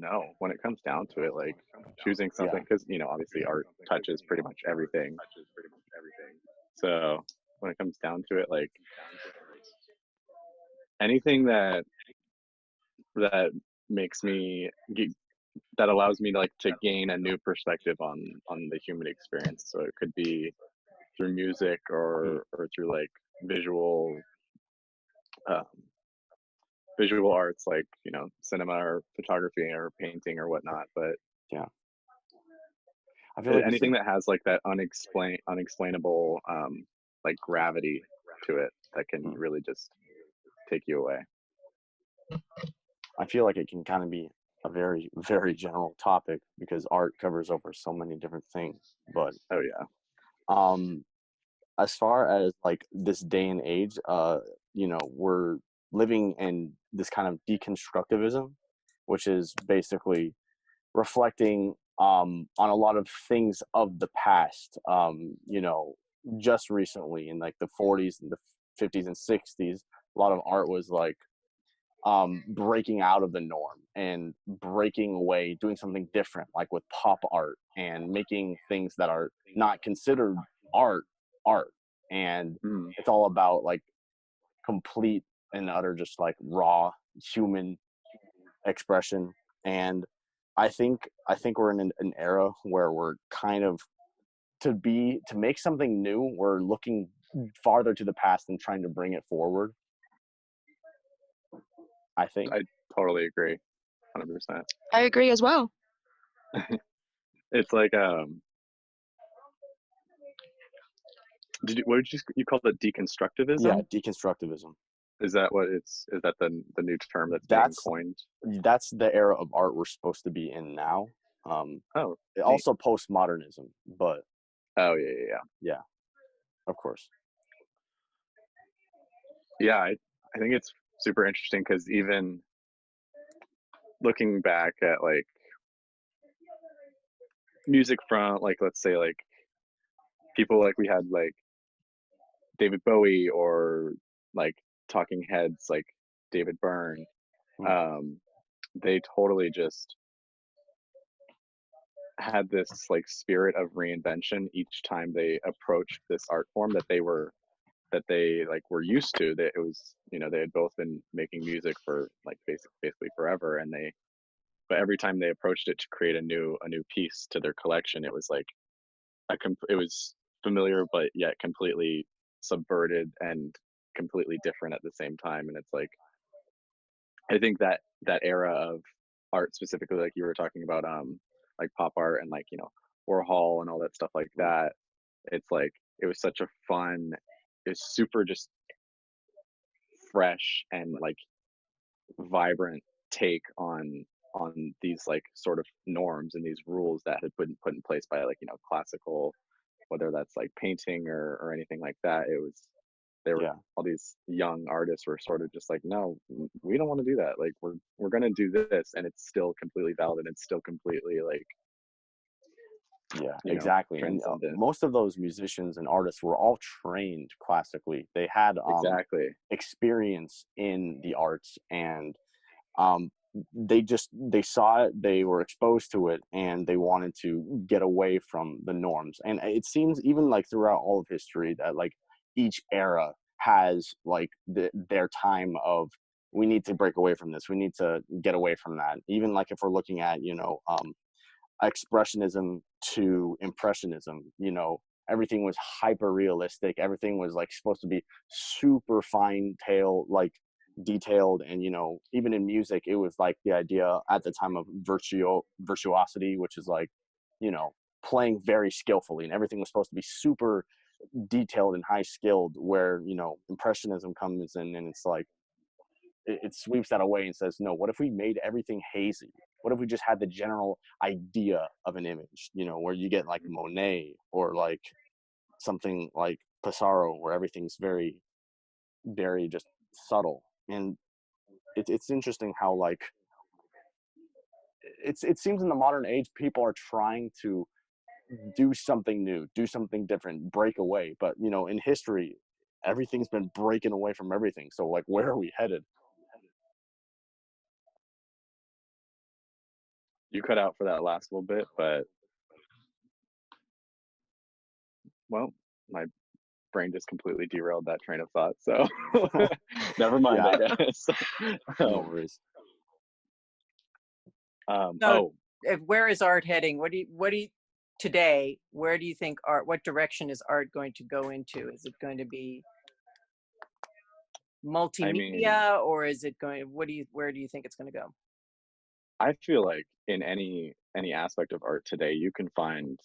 know. When it comes down to it, like choosing Yeah. something, because obviously art touches pretty much everything. So when it comes down to it, like anything that makes me that allows me to like to gain a new perspective on the human experience. So it could be through music Mhm. or through like visual um, visual arts, like cinema or photography or painting or whatnot. But Yeah. I feel like it's anything that has like that unexplainable like gravity to it that can mm, really just take you away. I feel like it can kind of be a very, very general topic because art covers over so many different things. But Oh yeah. um, as far as like this day and age, we're living in this kind of deconstructivism, which is basically reflecting on a lot of things of the past. Just recently in like the 40s and the 50s and 60s, a lot of art was like breaking out of the norm and breaking away, doing something different, like with pop art and making things that are not considered art, art. And Mm. it's all about like complete and utter, just like raw human expression. And I think we're in an era where we're kind of to make something new, we're looking farther to the past and trying to bring it forward. I think. I totally agree, 100%. I agree as well. It's like what did you call it, Yeah, deconstructivism? deconstructivism. Is that the new term that's being That's coined? that's the era of art we're supposed to be in now. Um, Oh, neat. Also postmodernism, but Oh yeah, yeah, yeah. yeah, of course. Yeah, I think it's super interesting because even looking back at like music from like let's say like people like we had like David Bowie or like Talking Heads like David Byrne, Mm, um, they totally just had this like spirit of reinvention each time they approached this art form that they like were used to. That it was they had both been making music for like basically forever, and they but every time they approached it to create a new piece to their collection, it was like it was familiar but yet completely subverted and completely different at the same time. And it's like I think that era of art specifically, like you were talking about, like pop art and like Warhol and all that stuff like mm, that. It's like it was such a fun, it's super just fresh and like vibrant take on these like sort of norms and these rules that had been put in place by like classical, whether that's like painting or anything like that. It was they were yeah, all these young artists were sort of just like, no, we don't want to do that. Like we're gonna do this, and it's still completely valid. And it's still completely like yeah, exactly. And transcendent. most of those musicians and artists were all trained classically. They had Exactly. experience in the arts, and um, they saw it, they were exposed to it, and they wanted to get away from the norms. And it seems even like throughout all of history that like each era has like their time of we need to break away from this, we need to get away from that. Even like if we're looking at expressionism to impressionism, everything was hyper realistic, everything was like supposed to be super fine tail like detailed. And even in music it was like the idea at the time of virtuosity, which is like you know playing very skillfully, and everything was supposed to be super detailed and high skilled, where impressionism comes in and it's like it sweeps that away and says, no, what if we made everything hazy? What if we just had the general idea of an image, where you get like Monet or like something like Pissarro, where everything's very, very just subtle. And it's interesting how like it seems in the modern age people are trying to do something new, do something different, break away. But in history, everything's been breaking away from everything. So like, where are we headed? You cut out for that last little bit, but well, my brain just completely derailed that train of thought. So never mind, I Yeah, guess. no um, worries. So, oh, where is art heading? What do you today? Where do you think art? What direction is art going to go into? Is it going to be I mean, multimedia, or is it going? Where do you think it's going to go? I feel like in any aspect of art today, you can find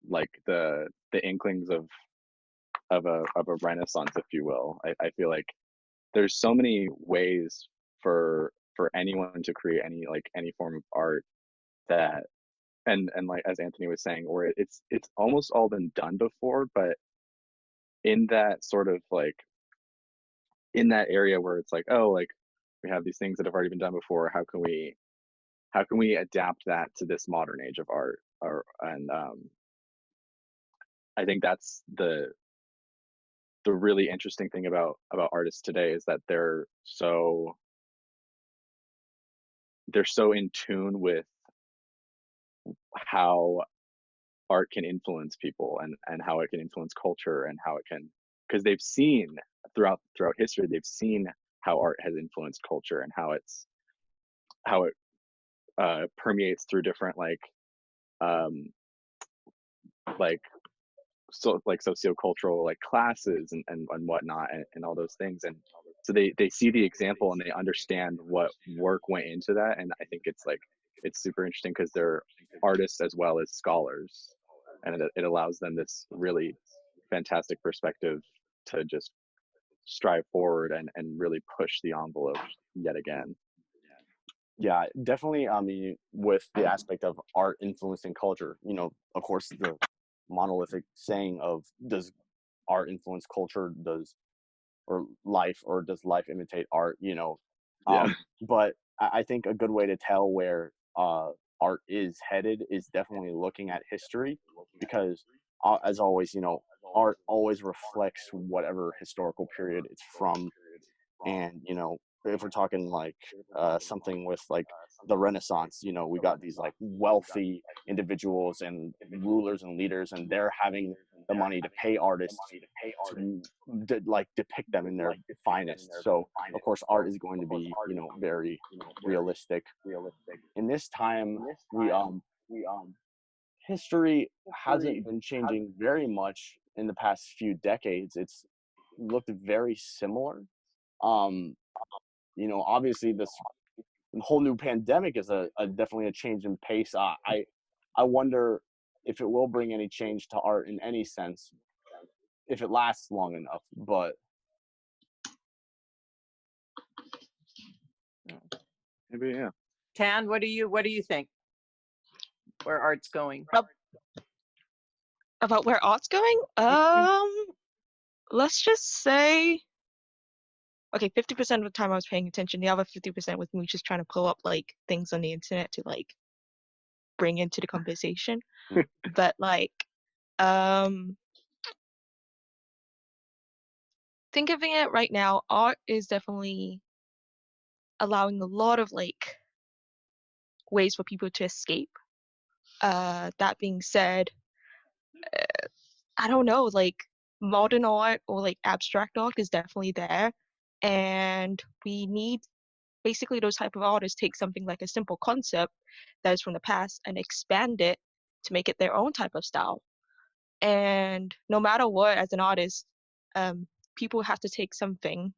like the inklings of a renaissance, if you will. I feel like there's so many ways for anyone to create any form of art that and like as Anthony was saying, where it's almost all been done before, but in that sort of like in that area where it's like, oh, like we have these things that have already been done before. How can we adapt that to this modern age of art? Or and I think that's the really interesting thing about artists today is that they're so in tune with how art can influence people and how it can influence culture and how it can because they've seen throughout history they've seen how art has influenced culture and how it permeates through different um like so like sociocultural like classes and whatnot and all those things and so they see the example and they understand what work went into that and I think it's super interesting because they're artists as well as scholars and it allows them this really fantastic perspective to just strive forward and really push the envelope yet again. Yeah, definitely. I mean, with the aspect of art influencing culture, of course, the monolithic saying of does art influence culture, or does life imitate art? Yeah. But I think a good way to tell where art is headed is definitely looking at history, because as always, art always reflects whatever historical period it's from. And if we're talking like something with like the Renaissance, we got these like wealthy individuals and rulers and leaders, and they're having the money to pay artists to like depict them in their finest. So of course art is going to be very realistic. In this time, we history hasn't been changing very much in the past few decades. It's looked very similar. um Obviously this whole new pandemic is a definitely a change in pace. I wonder if it will bring any change to art in any sense, if it lasts long enough. But Maybe, yeah. Tan, what do you think? Where art's going? Ab- About where art's going? Let's just say, okay, 50% of the time I was paying attention. The other 50% was me just trying to pull up like things on the internet to like bring into the conversation. But like, um, think of it right now, art is definitely allowing a lot of like ways for people to escape. That being said, I don't know, like modern art or like abstract art is definitely there. And we need basically those type of artists take something like a simple concept that is from the past and expand it to make it their own type of style. And no matter what, as an artist, um, people have to take something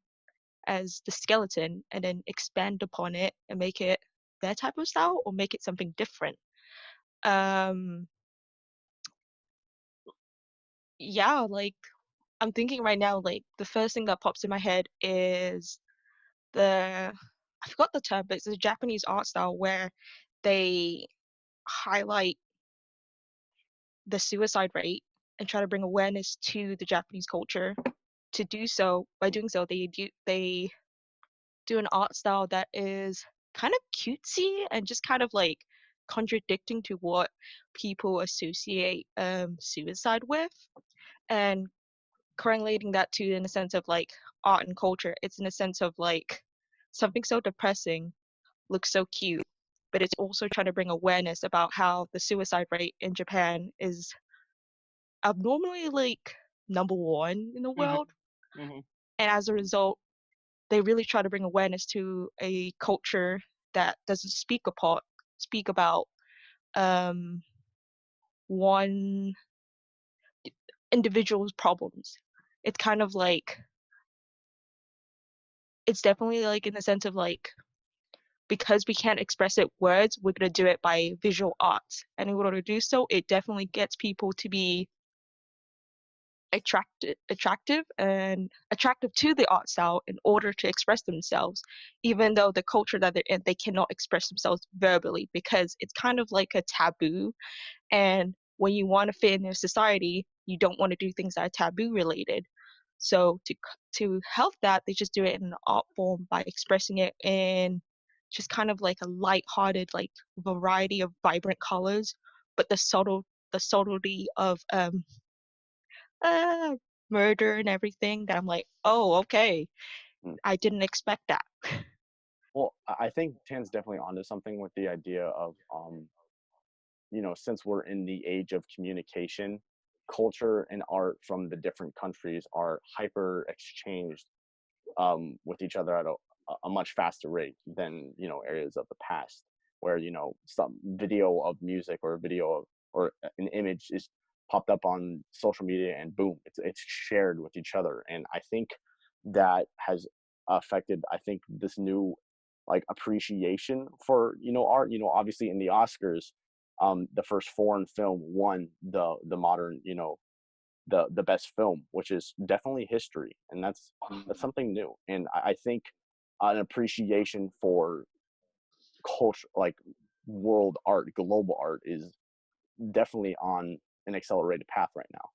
as the skeleton and then expand upon it and make it their type of style or make it something different. Um, yeah, like I'm thinking right now, like the first thing that pops in my head is I forgot the term, but it's a Japanese art style where they highlight the suicide rate and try to bring awareness to the Japanese culture. To do so, by doing so, they do an art style that is kind of cutesy and just kind of like contradicting to what people associate suicide with, and correlating that to in a sense of like art and culture. It's in a sense of like something so depressing looks so cute but it's also trying to bring awareness about how the suicide rate in Japan is abnormally like #1 in the Mhm. world. Mhm. And as a result, they really try to bring awareness to a culture that doesn't speak about um, one individual's problems. It's kind of like it's definitely like in the sense of like because we can't express it words, we're gonna do it by visual arts. And in order to do so, it definitely gets people to be attractive to the art style in order to express themselves, even though the culture that they're in, they cannot express themselves verbally because it's kind of like a taboo. And when you want to fit in their society, you don't want to do things that are taboo related. So to help that, they just do it in an art form by expressing it in just kind of like a light-hearted, like variety of vibrant colors, but the subtlety of uh, murder and everything that I'm like, oh, okay, Mm. I didn't expect that. Well, I think Tan's definitely onto something with the idea of since we're in the age of communication, culture and art from the different countries are hyper exchanged with each other at a much faster rate than areas of the past, where some video of music or a video of or an image is popped up on social media and boom, it's shared with each other. And I think that has affected, I think, this new like appreciation for art. Obviously in the Oscars, the first foreign film won the modern the best film, which is definitely history, and that's something new. And I think an appreciation for culture, like world art, global art, is definitely on an accelerated path right now.